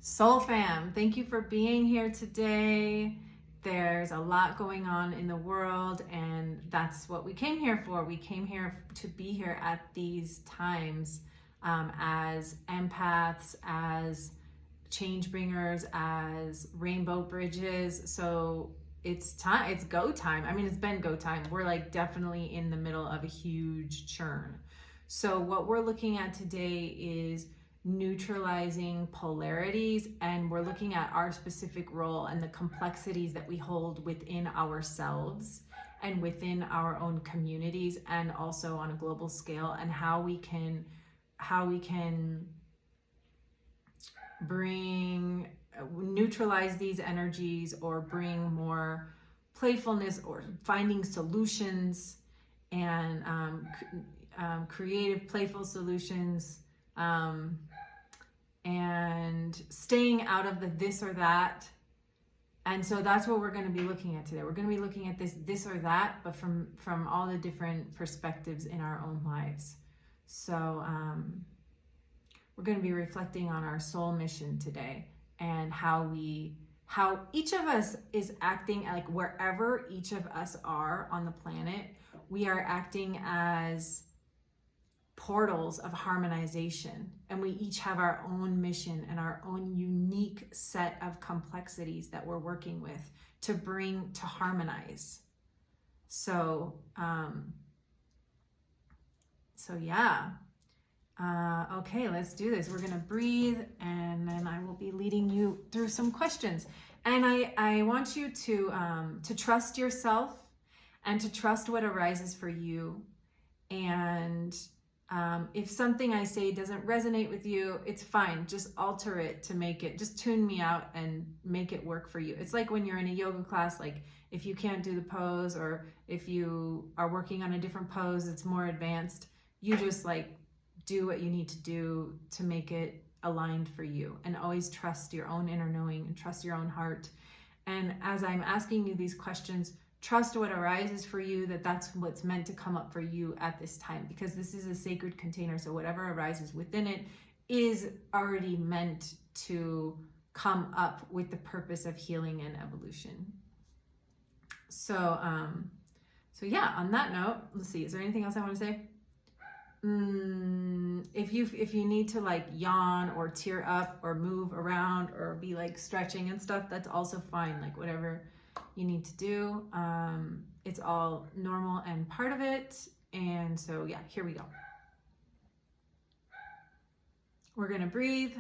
Soul fam, thank you for being here today. There's a lot going on in the world, and that's what we came here for. We came here to be here at these times as empaths, as change bringers, as rainbow bridges. So it's time, it's go time. I mean, it's been go time. We're like definitely in the middle of a huge churn. So what we're looking at today is neutralizing polarities, and we're looking at our specific role and the complexities that we hold within ourselves and within our own communities, and also on a global scale, and how we can neutralize these energies, or bring more playfulness, or finding solutions, and creative, playful solutions, and staying out of the this or that. And so that's what we're going to be looking at today. We're going to be looking at this or that, but from all the different perspectives in our own lives. So we're going to be reflecting on our soul mission today, and how each of us is acting, like wherever each of us are on the planet, we are acting as portals of harmonization, and we each have our own mission and our own unique set of complexities that we're working with to bring to harmonize. So yeah. Okay, let's do this. We're gonna breathe, and then I will be leading you through some questions. And I want you to trust yourself, and to trust what arises for you. And if something I say doesn't resonate with you, it's fine. Just alter it to make it, just tune me out and make it work for you. It's like when you're in a yoga class, like if you can't do the pose, or if you are working on a different pose that's more advanced, you just like do what you need to do to make it aligned for you. And always trust your own inner knowing, and trust your own heart. And as I'm asking you these questions, trust what arises for you, that's what's meant to come up for you at this time, because this is a sacred container. So whatever arises within it is already meant to come up with the purpose of healing and evolution. So yeah, on that note, let's see, is there anything else I want to say? If you need to like yawn or tear up or move around or be like stretching and stuff, that's also fine. Like whatever you need to do, it's all normal and part of it. And so yeah, here we go. We're gonna breathe.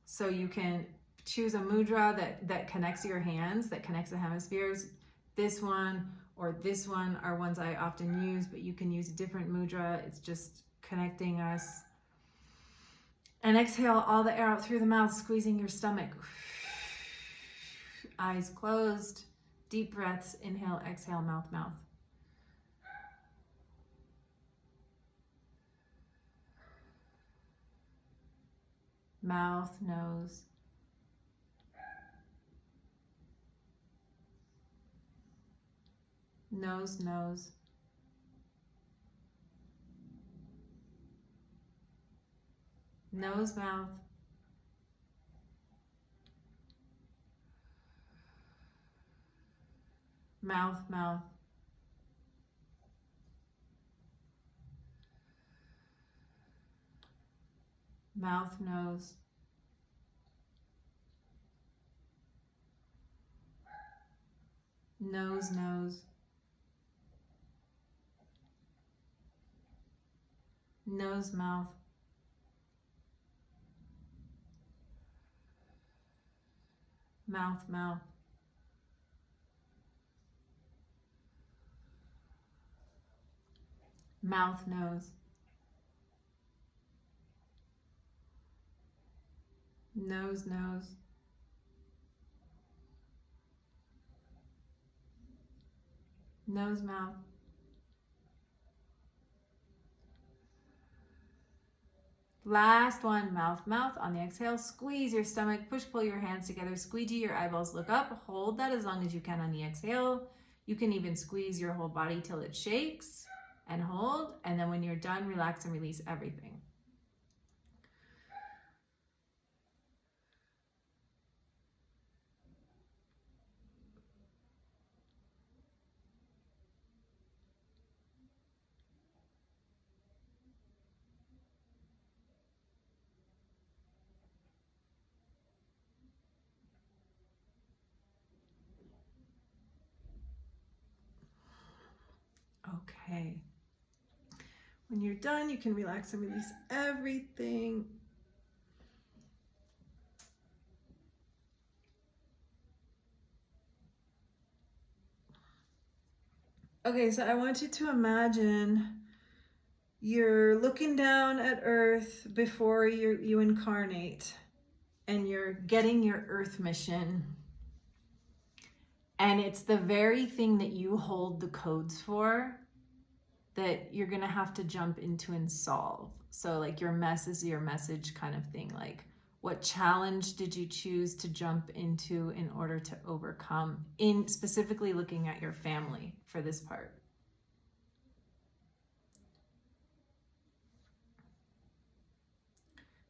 So you can choose a mudra that connects your hands, that connects the hemispheres. This one or this one are ones I often use, but you can use a different mudra. It's just connecting us. And exhale all the air out through the mouth, squeezing your stomach. Eyes closed. Deep breaths, inhale, exhale, mouth, mouth. Mouth, nose. Nose, nose. Nose, mouth. Mouth, mouth. Mouth, nose. Nose, nose. Nose, mouth. Mouth, mouth. Mouth, nose. Nose, nose. Nose, mouth. Last one, mouth, mouth. On the exhale, squeeze your stomach, push, pull your hands together, squeegee your eyeballs, look up, hold that as long as you can on the exhale. You can even squeeze your whole body till it shakes, and hold. And then when you're done, relax and release everything. Okay. When you're done, you can relax and release everything. Okay, so I want you to imagine you're looking down at Earth before you incarnate, and you're getting your Earth mission. And it's the very thing that you hold the codes for that you're going to have to jump into and solve. So like your mess is your message kind of thing. Like, what challenge did you choose to jump into in order to overcome, in specifically looking at your family for this part?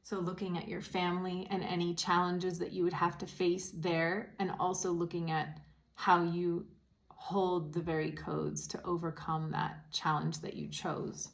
So looking at your family and any challenges that you would have to face there, and also looking at how you hold the very codes to overcome that challenge that you chose.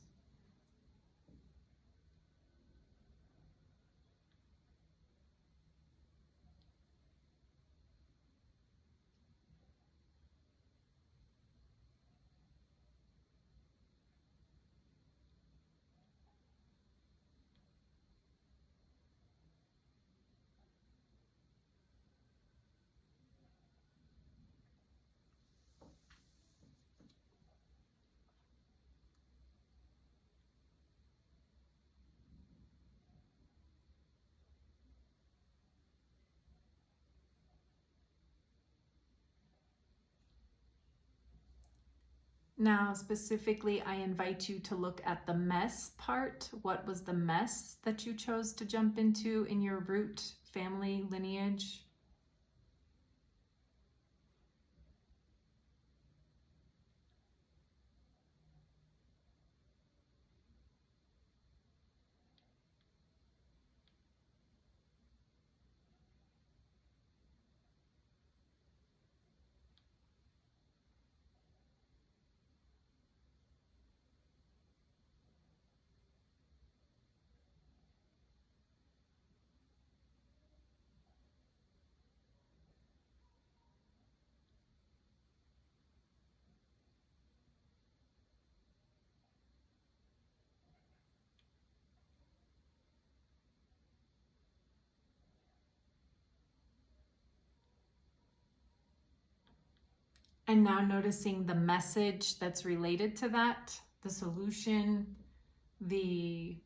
Now, specifically, I invite you to look at the mess part. What was the mess that you chose to jump into in your root family lineage? And now noticing the message that's related to that, the solution, the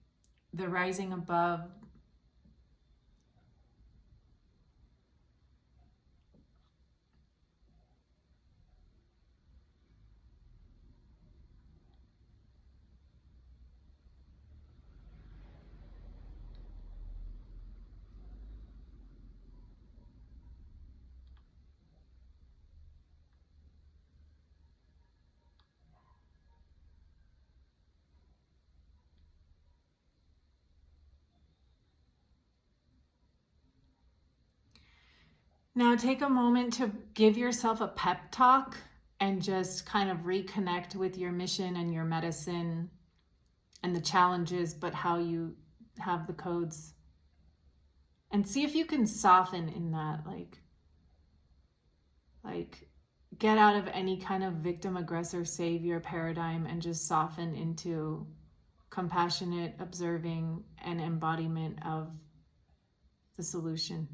rising above. Now take a moment to give yourself a pep talk and just kind of reconnect with your mission and your medicine and the challenges, but how you have the codes. And see if you can soften in that, like get out of any kind of victim, aggressor, savior paradigm and just soften into compassionate, observing, and embodiment of the solution.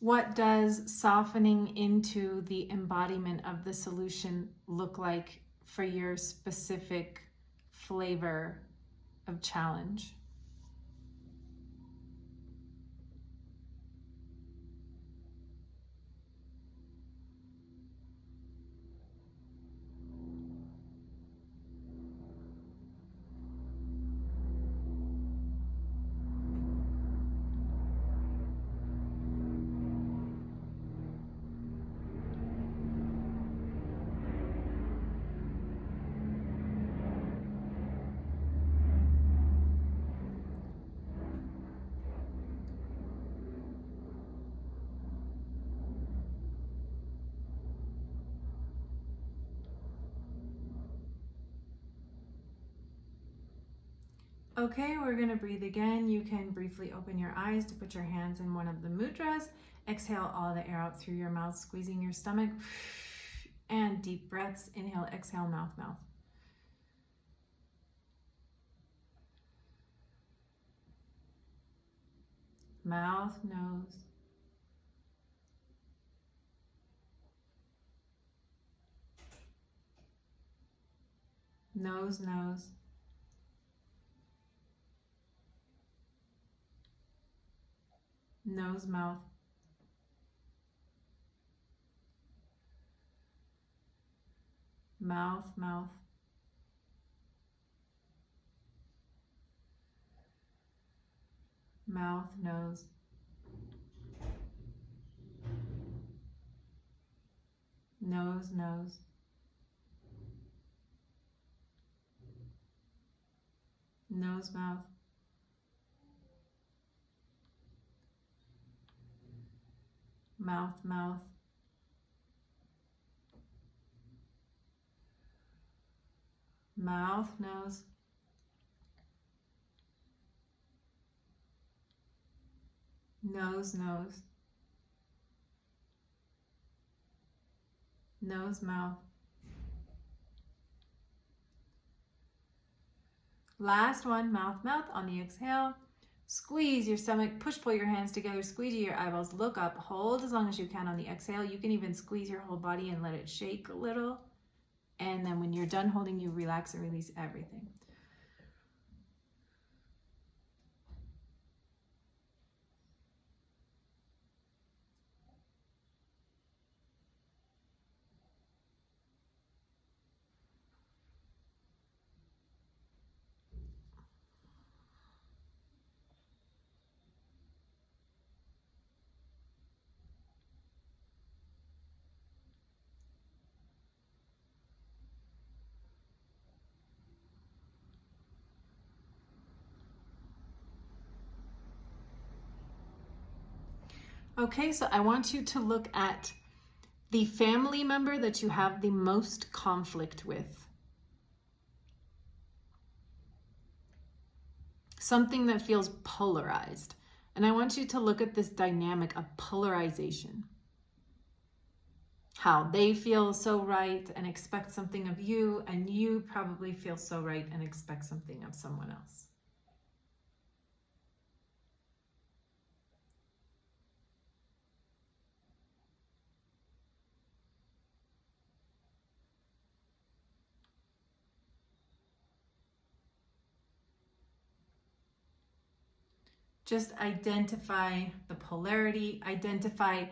What does softening into the embodiment of the solution look like for your specific flavor of challenge? Okay, we're going to breathe again. You can briefly open your eyes to put your hands in one of the mudras. Exhale all the air out through your mouth, squeezing your stomach. And deep breaths. Inhale, exhale, mouth, mouth. Mouth, nose. Nose, nose. Nose, mouth. Mouth, mouth. Mouth, nose. Nose, nose. Nose, mouth. Mouth, mouth. Mouth, nose. Nose, nose. Nose, mouth. Last one, mouth, mouth on the exhale. Squeeze your stomach, pull your hands together, squeeze your eyeballs, look up, hold as long as you can on the exhale. You can even squeeze your whole body and let it shake a little. And then when you're done holding, you relax and release everything. Okay, so I want you to look at the family member that you have the most conflict with. Something that feels polarized. And I want you to look at this dynamic of polarization. How they feel so right and expect something of you, and you probably feel so right and expect something of someone else. Just identify the polarity, identify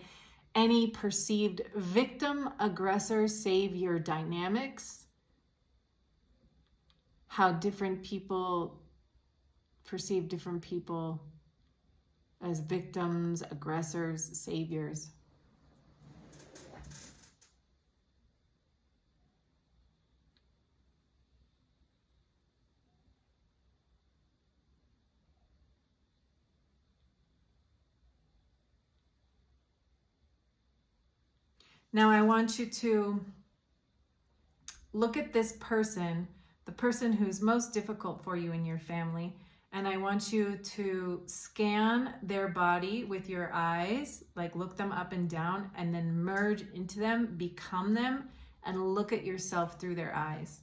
any perceived victim, aggressor, savior dynamics, how different people perceive different people as victims, aggressors, saviors. Now I want you to look at this person, the person who's most difficult for you in your family, and I want you to scan their body with your eyes, like look them up and down, and then merge into them, become them, and look at yourself through their eyes.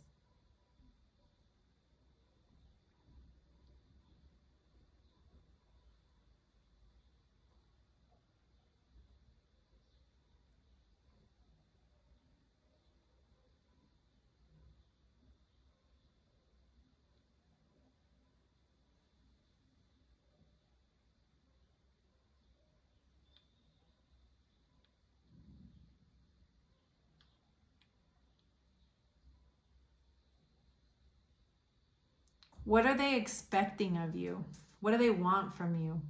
What are they expecting of you? What do they want from you?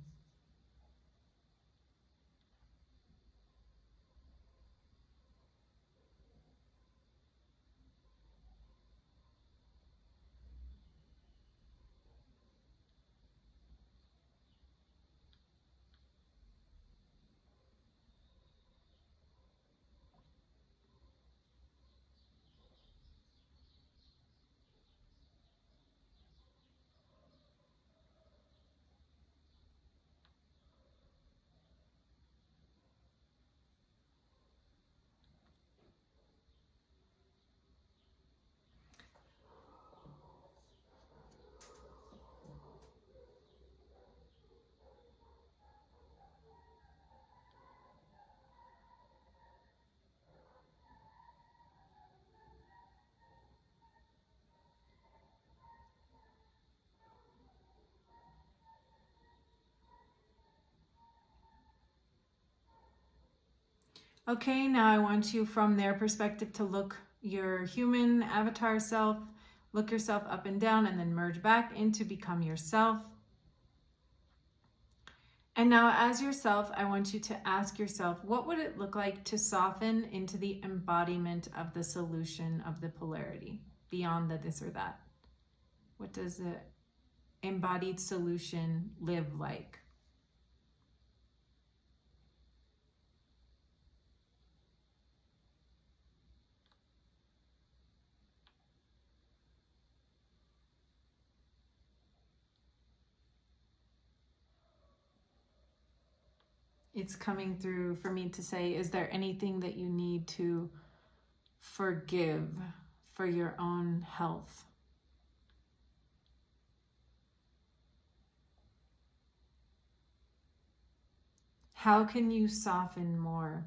Okay, now I want you from their perspective to look your human avatar self, look yourself up and down, and then merge back into become yourself. And now as yourself, I want you to ask yourself, what would it look like to soften into the embodiment of the solution of the polarity beyond the this or that? What does the embodied solution live like? It's coming through for me to say, is there anything that you need to forgive for your own health? How can you soften more?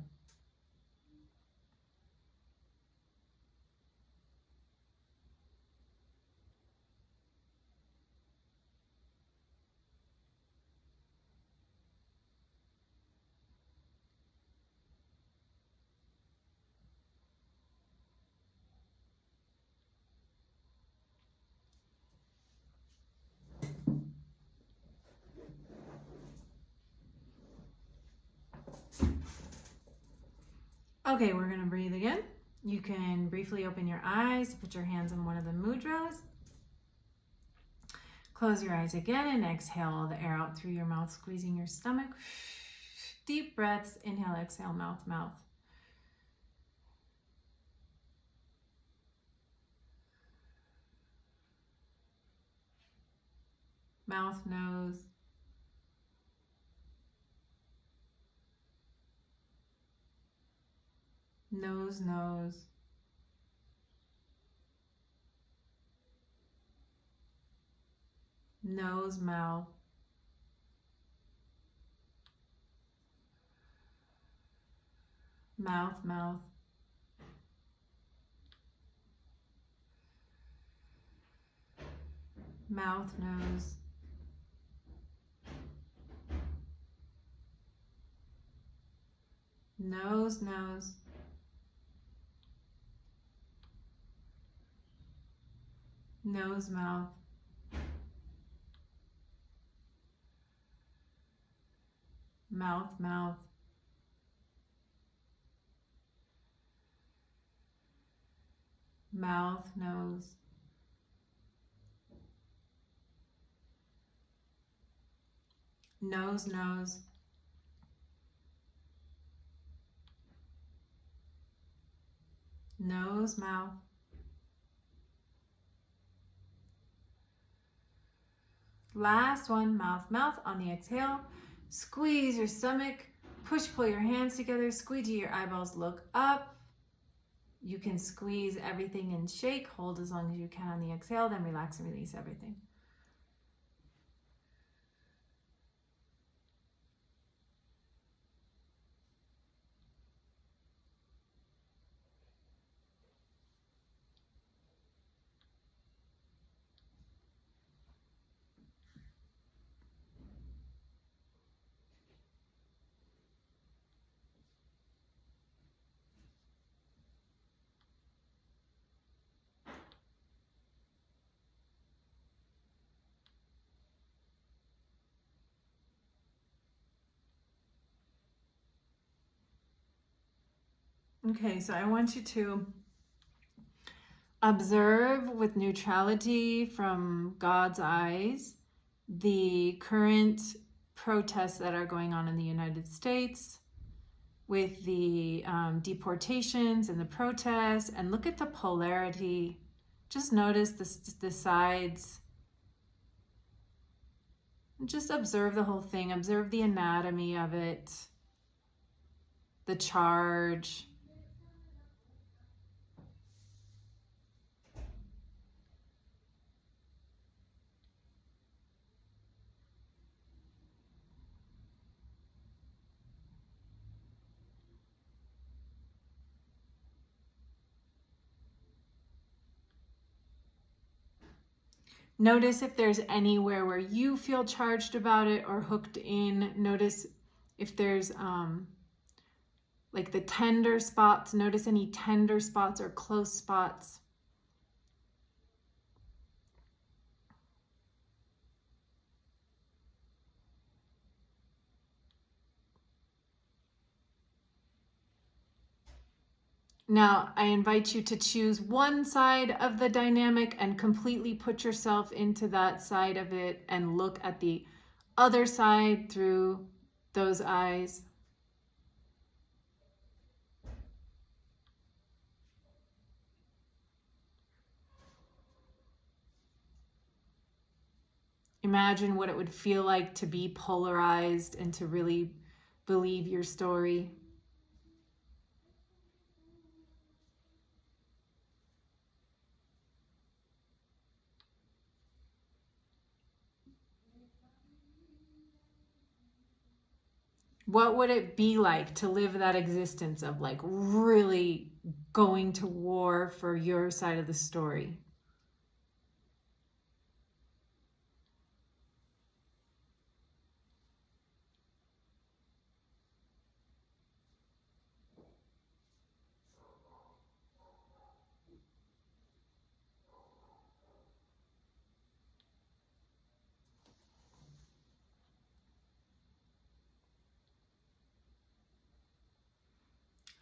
Okay, we're gonna breathe again. You can briefly open your eyes, put your hands on one of the mudras. Close your eyes again and exhale the air out through your mouth, squeezing your stomach. Deep breaths, inhale, exhale, mouth, mouth. Mouth, nose. Nose, nose. Nose, mouth. Mouth, mouth. Mouth, nose. Nose, nose. Nose, mouth. Mouth, mouth. Mouth, nose. Nose, nose. Nose, mouth. Last one, mouth, mouth on the exhale. Squeeze your stomach, push, pull your hands together, squeegee your eyeballs, look up. You can squeeze everything and shake, hold as long as you can on the exhale, then relax and release everything. Okay, so I want you to observe with neutrality from God's eyes the current protests that are going on in the United States with the deportations and the protests, and look at the polarity. Just notice the sides. Just observe the whole thing. Observe the anatomy of it, the charge. Notice if there's anywhere where you feel charged about it or hooked in. Notice if there's like the tender spots. Notice any tender spots or close spots. Now, I invite you to choose one side of the dynamic and completely put yourself into that side of it and look at the other side through those eyes. Imagine what it would feel like to be polarized and to really believe your story. What would it be like to live that existence of like really going to war for your side of the story?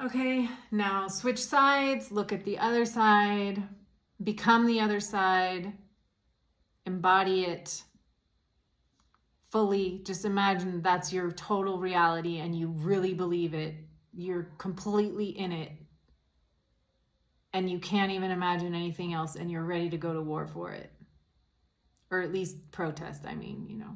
Okay, now switch sides, look at the other side, become the other side, embody it fully. Just imagine that's your total reality and you really believe it. You're completely in it and you can't even imagine anything else and you're ready to go to war for it. Or at least protest, I mean, you know.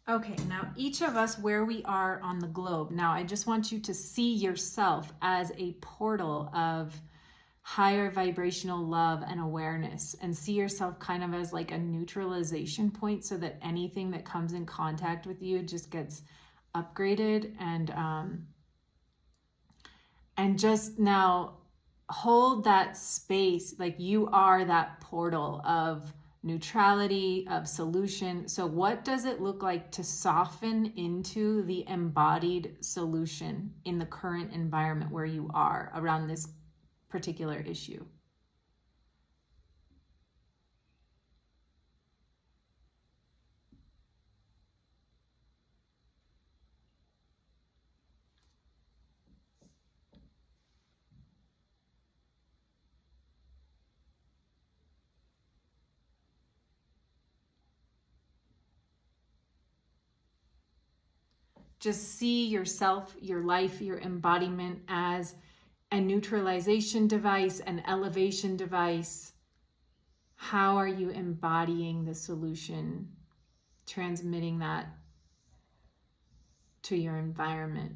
Okay, now each of us where we are on the globe. Now I just want you to see yourself as a portal of higher vibrational love and awareness, and see yourself kind of as like a neutralization point so that anything that comes in contact with you just gets upgraded. And just now hold that space, like you are that portal of neutrality, of solution. So what does it look like to soften into the embodied solution in the current environment where you are around this particular issue? Just see yourself, your life, your embodiment as a neutralization device, an elevation device. How are you embodying the solution, transmitting that to your environment?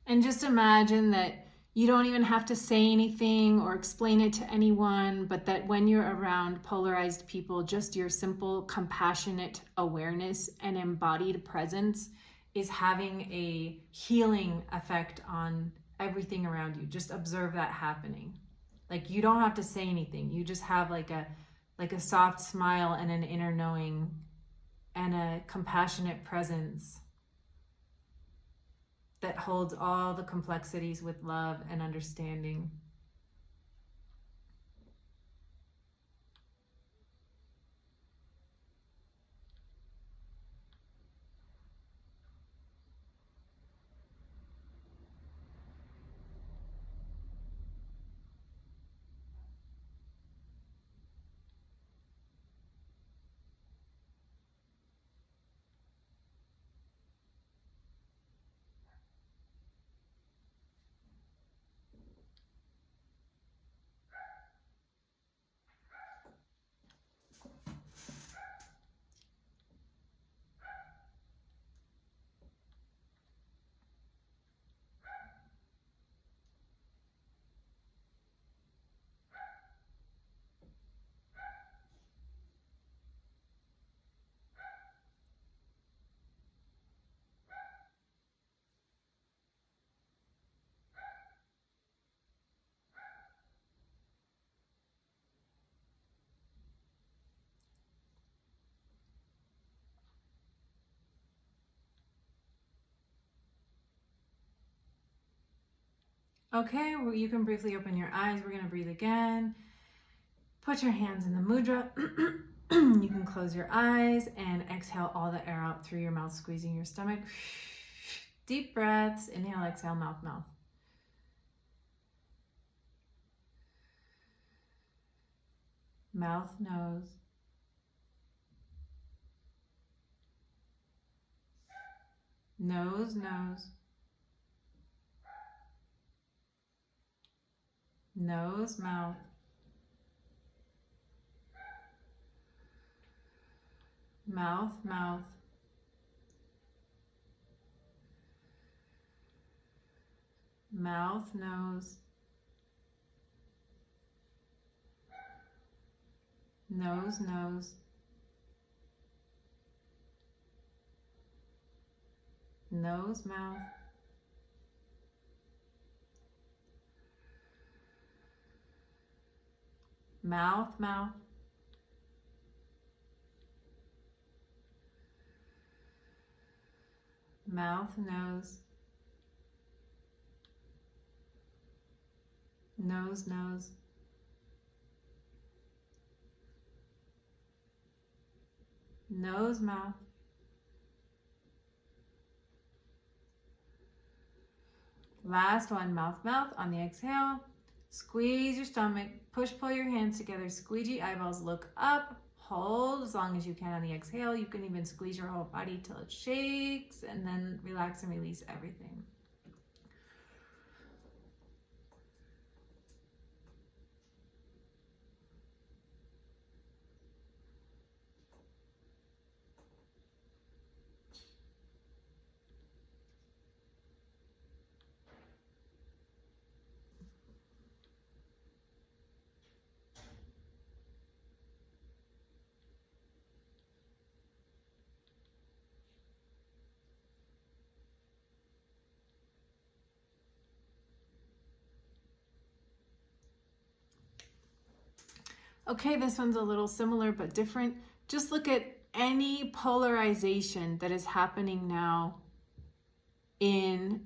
And just imagine that you don't even have to say anything or explain it to anyone, but that when you're around polarized people, just your simple compassionate awareness and embodied presence is having a healing effect on everything around you. Just observe that happening. Like you don't have to say anything. You just have like a soft smile and an inner knowing and a compassionate presence that holds all the complexities with love and understanding. Okay, well, you can briefly open your eyes. We're going to breathe again. Put your hands in the mudra. You can close your eyes and exhale all the air out through your mouth, squeezing your stomach. Deep breaths. Inhale, exhale, mouth, mouth. Mouth, nose. Nose, nose. Nose, mouth. Mouth, mouth. Mouth, nose. Nose, nose. Nose, mouth. Mouth, mouth. Mouth, nose. Nose, nose. Nose, mouth. Last one, mouth, mouth. On the exhale, squeeze your stomach, push, pull your hands together, squeegee eyeballs, look up, hold as long as you can on the exhale. You can even squeeze your whole body till it shakes, and then relax and release everything. Okay, this one's a little similar but different. Just look at any polarization that is happening now in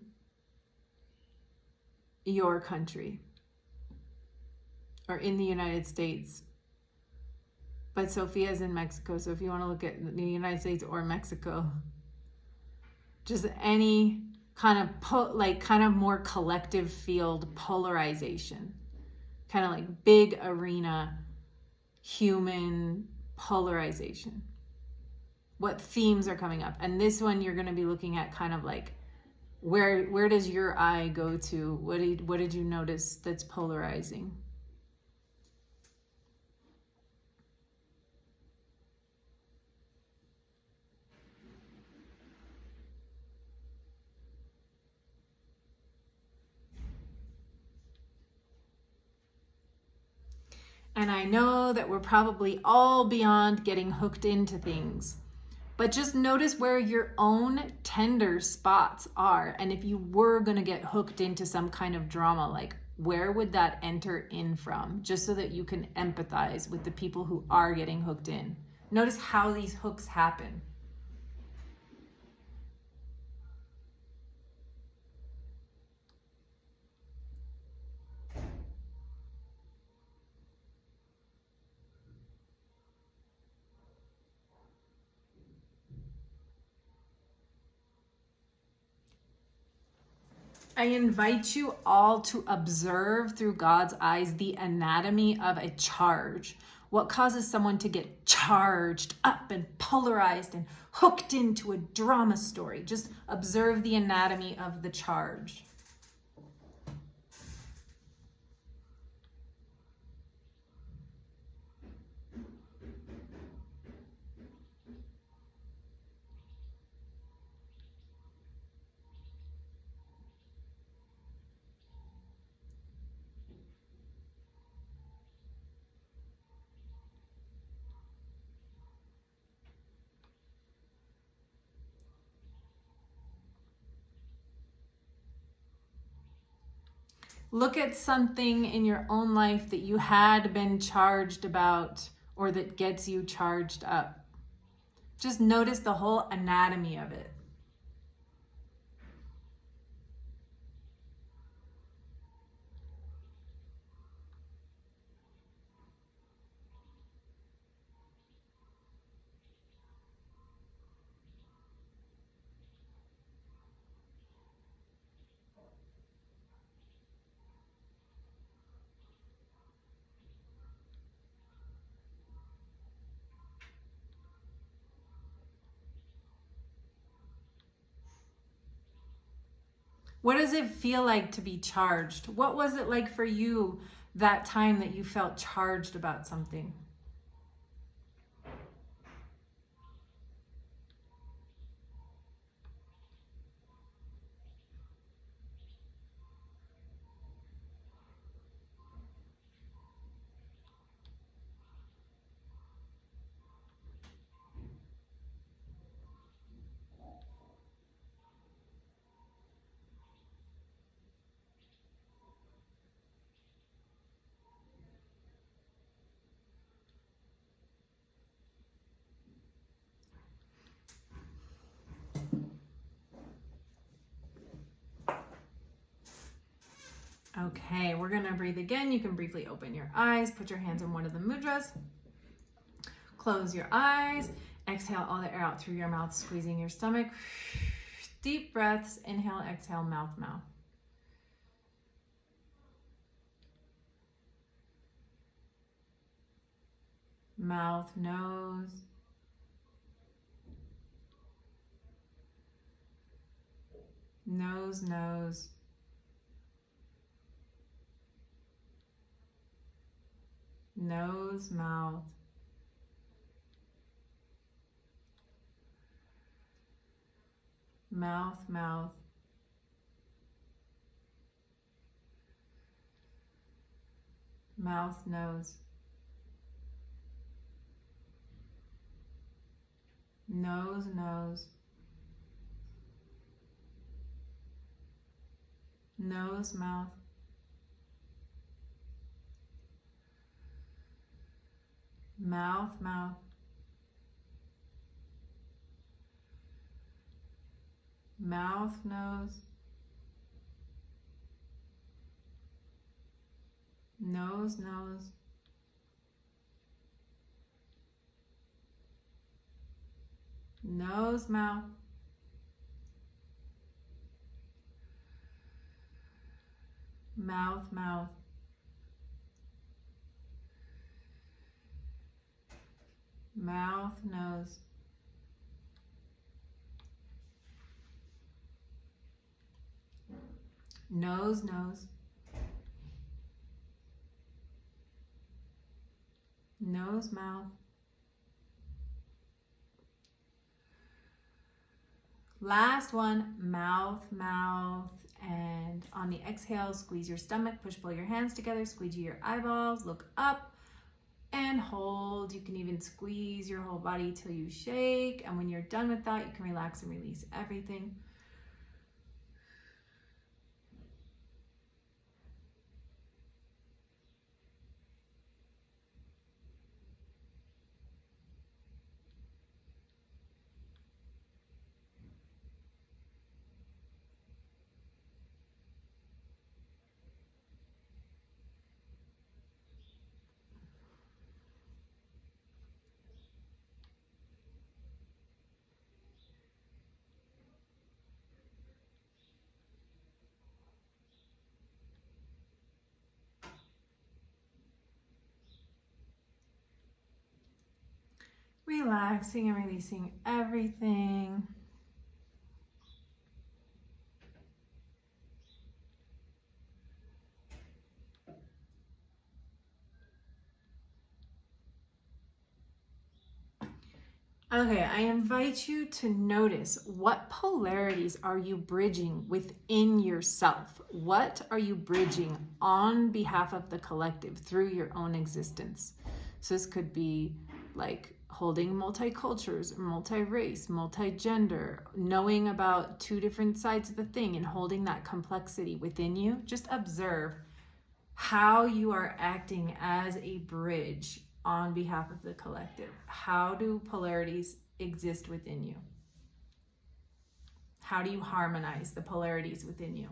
your country or in the United States. But Sophia's in Mexico, so if you want to look at the United States or Mexico, just any kind of more collective field polarization, kind of like big arena human polarization. What themes are coming up? And this one you're going to be looking at kind of like where does your eye go to? What did you notice that's polarizing? And I know that we're probably all beyond getting hooked into things, but just notice where your own tender spots are. And if you were going to get hooked into some kind of drama, like where would that enter in from? Just so that you can empathize with the people who are getting hooked in. Notice how these hooks happen. I invite you all to observe through God's eyes the anatomy of a charge. What causes someone to get charged up and polarized and hooked into a drama story? Just observe the anatomy of the charge. Look at something in your own life that you had been charged about or that gets you charged up. Just notice the whole anatomy of it. What does it feel like to be charged? What was it like for you that time that you felt charged about something? Okay, we're gonna breathe again. You can briefly open your eyes, put your hands in one of the mudras, close your eyes, exhale all the air out through your mouth, squeezing your stomach. Deep breaths, inhale, exhale, mouth, mouth. Mouth, nose. Nose, nose. Nose, mouth. Mouth, mouth. Mouth, nose. Nose, nose. Nose, mouth. Mouth, mouth. Mouth, nose. Nose, nose. Nose, mouth. Mouth, mouth. Mouth, nose. Nose, nose. Nose, mouth. Last one, mouth, mouth. And on the exhale, squeeze your stomach, push, pull your hands together, squeegee your eyeballs, look up and hold. You can even squeeze your whole body till you shake. And when you're done with that, you can relax and release everything. relaxing and releasing everything. Okay, I invite you to notice, what polarities are you bridging within yourself? What are you bridging on behalf of the collective through your own existence? So this could be like holding multicultures, multi-race, multi-gender, knowing about two different sides of the thing and holding that complexity within you. Just observe how you are acting as a bridge on behalf of the collective. How do polarities exist within you? How do you harmonize the polarities within you?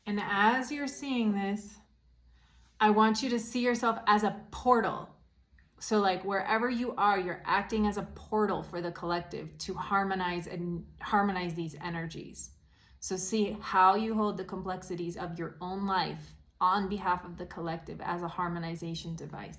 And as you're seeing this, I want you to see yourself as a portal. So like wherever you are, you're acting as a portal for the collective to harmonize these energies. So see how you hold the complexities of your own life on behalf of the collective as a harmonization device.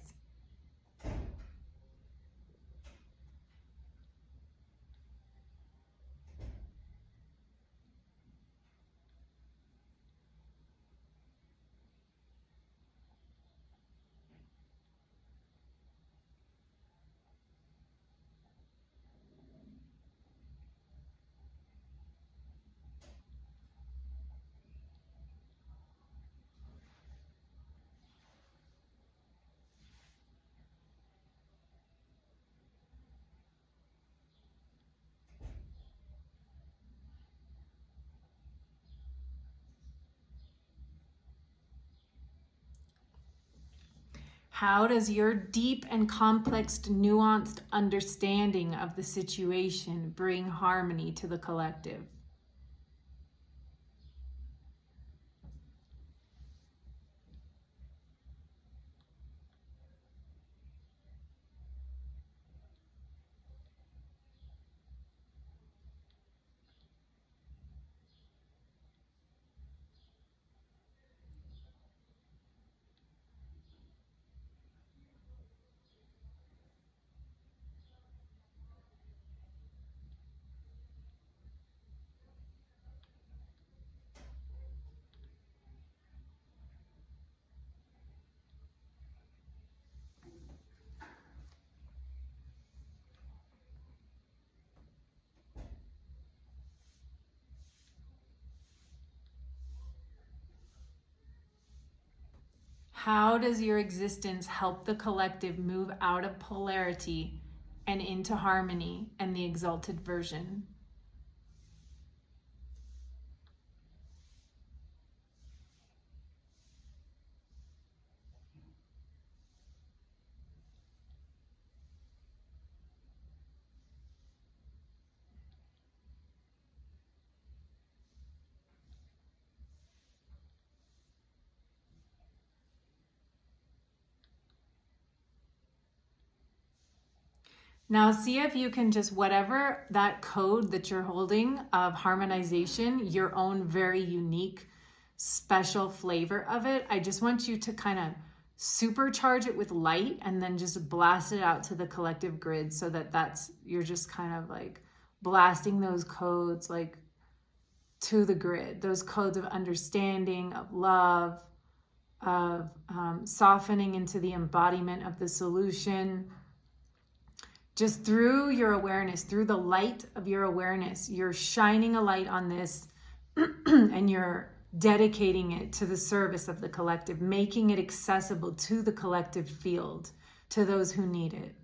How does your deep and complex, nuanced understanding of the situation bring harmony to the collective? How does your existence help the collective move out of polarity and into harmony and the exalted version? Now see if you can just, whatever that code that you're holding of harmonization, your own very unique, special flavor of it, I just want you to kind of supercharge it with light and then just blast it out to the collective grid so that you're just kind of like blasting those codes like to the grid, those codes of understanding, of love, of softening into the embodiment of the solution. Just through your awareness, through the light of your awareness, you're shining a light on this and you're dedicating it to the service of the collective, making it accessible to the collective field, to those who need it.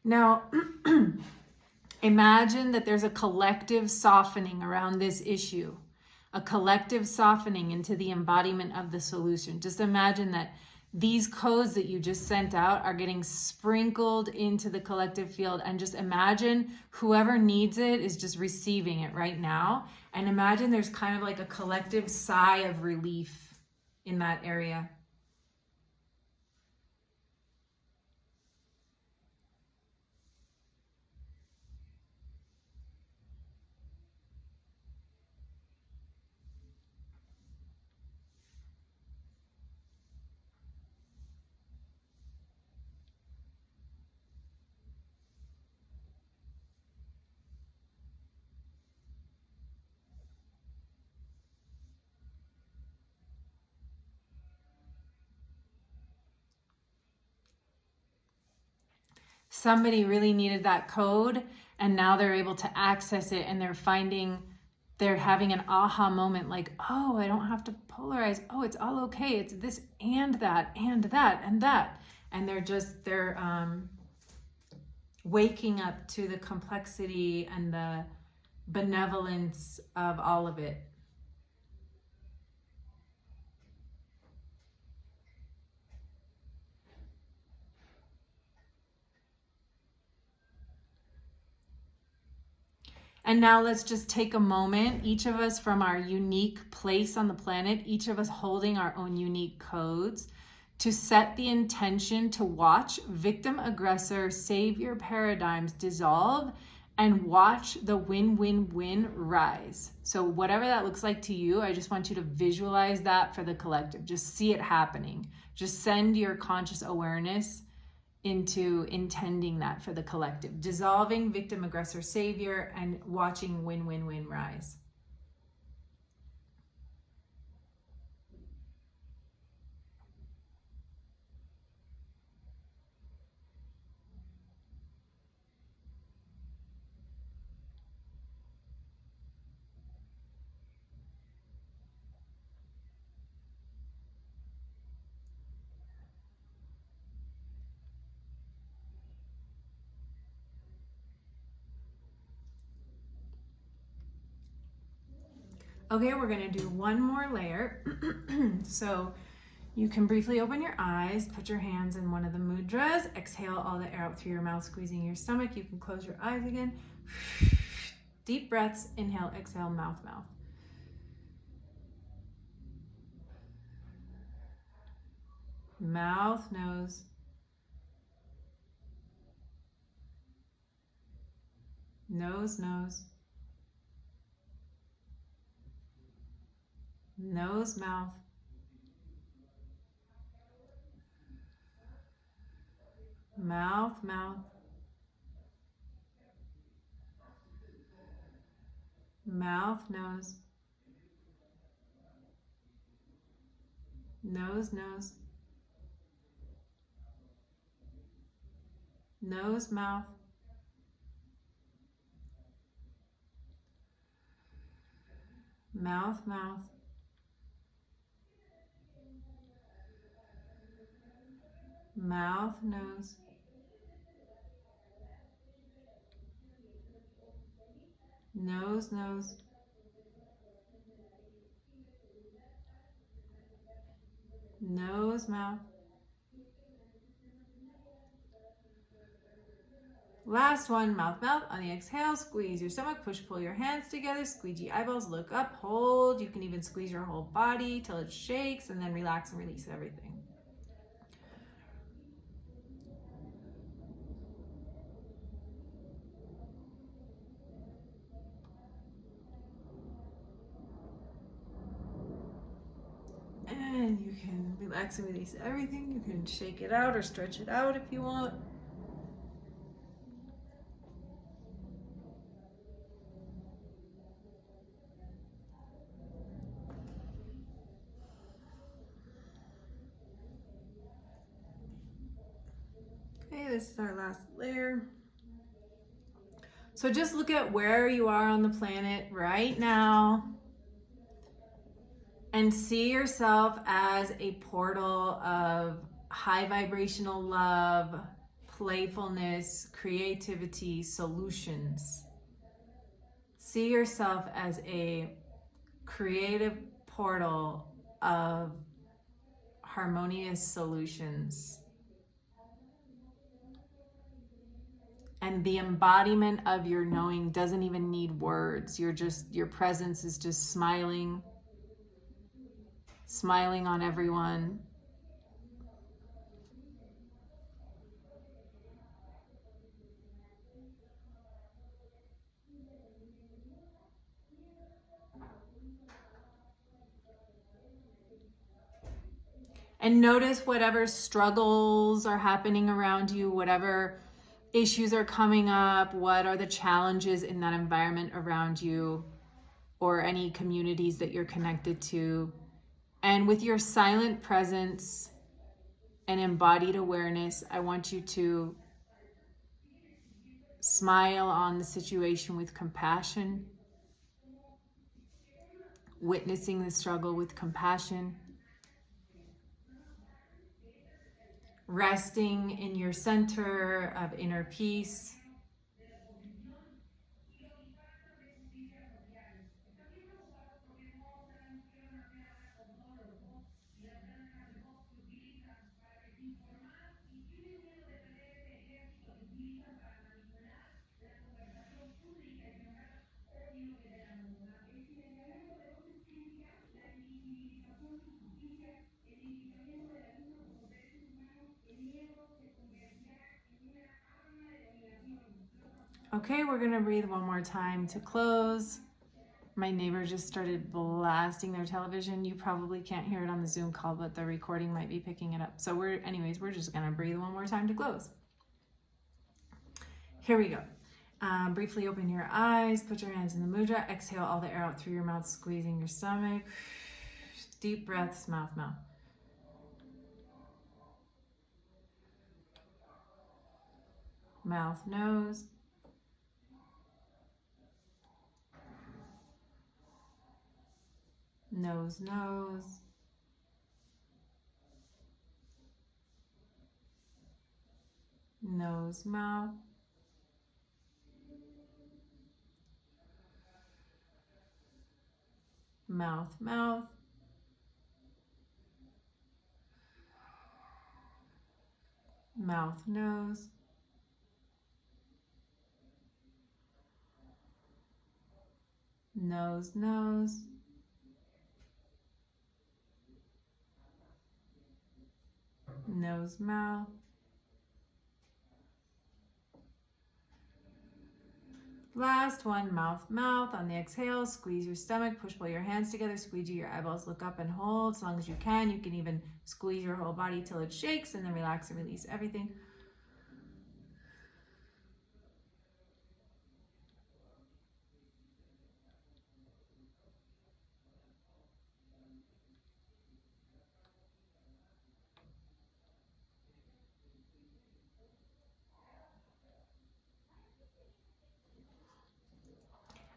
Now, imagine that there's a collective softening around this issue, a collective softening into the embodiment of the solution. Just imagine that these codes that you just sent out are getting sprinkled into the collective field, and just imagine whoever needs it is just receiving it right now. And imagine there's kind of like a collective sigh of relief in that area. Somebody really needed that code, and now they're able to access it, and they're having an aha moment, like, oh, I don't have to polarize. Oh, it's all okay. It's this and that and that and that. And they're waking up to the complexity and the benevolence of all of it. And now let's just take a moment, each of us from our unique place on the planet, each of us holding our own unique codes, to set the intention to watch victim, aggressor, savior paradigms dissolve and watch the win-win-win rise. So whatever that looks like to you, I just want you to visualize that for the collective. Just see it happening. Just send your conscious awareness into intending that for the collective, dissolving victim, aggressor, savior, and watching win-win-win rise. Okay, we're gonna do one more layer. So you can briefly open your eyes, put your hands in one of the mudras, exhale all the air out through your mouth, squeezing your stomach. You can close your eyes again. Deep breaths, inhale, exhale, mouth, mouth. Mouth, nose. Nose, nose. Nose, mouth. Mouth, mouth. Mouth, nose. Nose, nose. Nose, mouth. Mouth, mouth. Mouth, nose. Nose, nose. Nose, mouth. Last one, mouth, mouth. On the exhale, squeeze your stomach, push, pull your hands together, squeegee eyeballs, look up, hold. You can even squeeze your whole body till it shakes, and then relax and release everything. And you can relax and release everything. You can shake it out or stretch it out if you want. Okay, this is our last layer. So just look at where you are on the planet right now and see yourself as a portal of high vibrational love, playfulness, creativity, solutions. See yourself as a creative portal of harmonious solutions. And the embodiment of your knowing doesn't even need words. Your presence is just smiling on everyone. And notice whatever struggles are happening around you, whatever issues are coming up, what are the challenges in that environment around you, or any communities that you're connected to. And with your silent presence and embodied awareness, I want you to smile on the situation with compassion, witnessing the struggle with compassion, resting in your center of inner peace. Okay, we're gonna breathe one more time to close. My neighbor just started blasting their television. You probably can't hear it on the Zoom call, but the recording might be picking it up. So we're just gonna breathe one more time to close. Here we go. Briefly open your eyes, put your hands in the mudra, exhale all the air out through your mouth, squeezing your stomach. Deep breaths, mouth, mouth. Mouth, nose. Nose, nose. Nose, mouth. Mouth, mouth. Mouth, nose. Nose, nose. Nose, mouth. Last one, mouth, mouth. On the exhale, squeeze your stomach, pull your hands together, squeegee your eyeballs, look up and hold as long as you can. You can even squeeze your whole body till it shakes and then relax and release everything.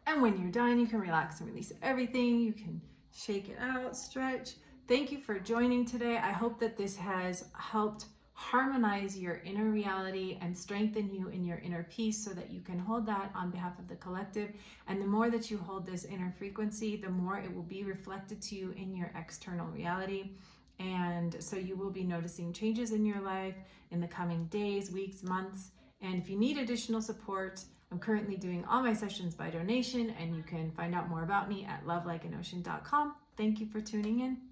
And when you're done, you can relax and release everything. You can shake it out, stretch. Thank you for joining today. I hope that this has helped harmonize your inner reality and strengthen you in your inner peace so that you can hold that on behalf of the collective. And the more that you hold this inner frequency, the more it will be reflected to you in your external reality. And so you will be noticing changes in your life in the coming days, weeks, months. And if you need additional support, I'm currently doing all my sessions by donation, and you can find out more about me at lovelikeanocean.com. Thank you for tuning in.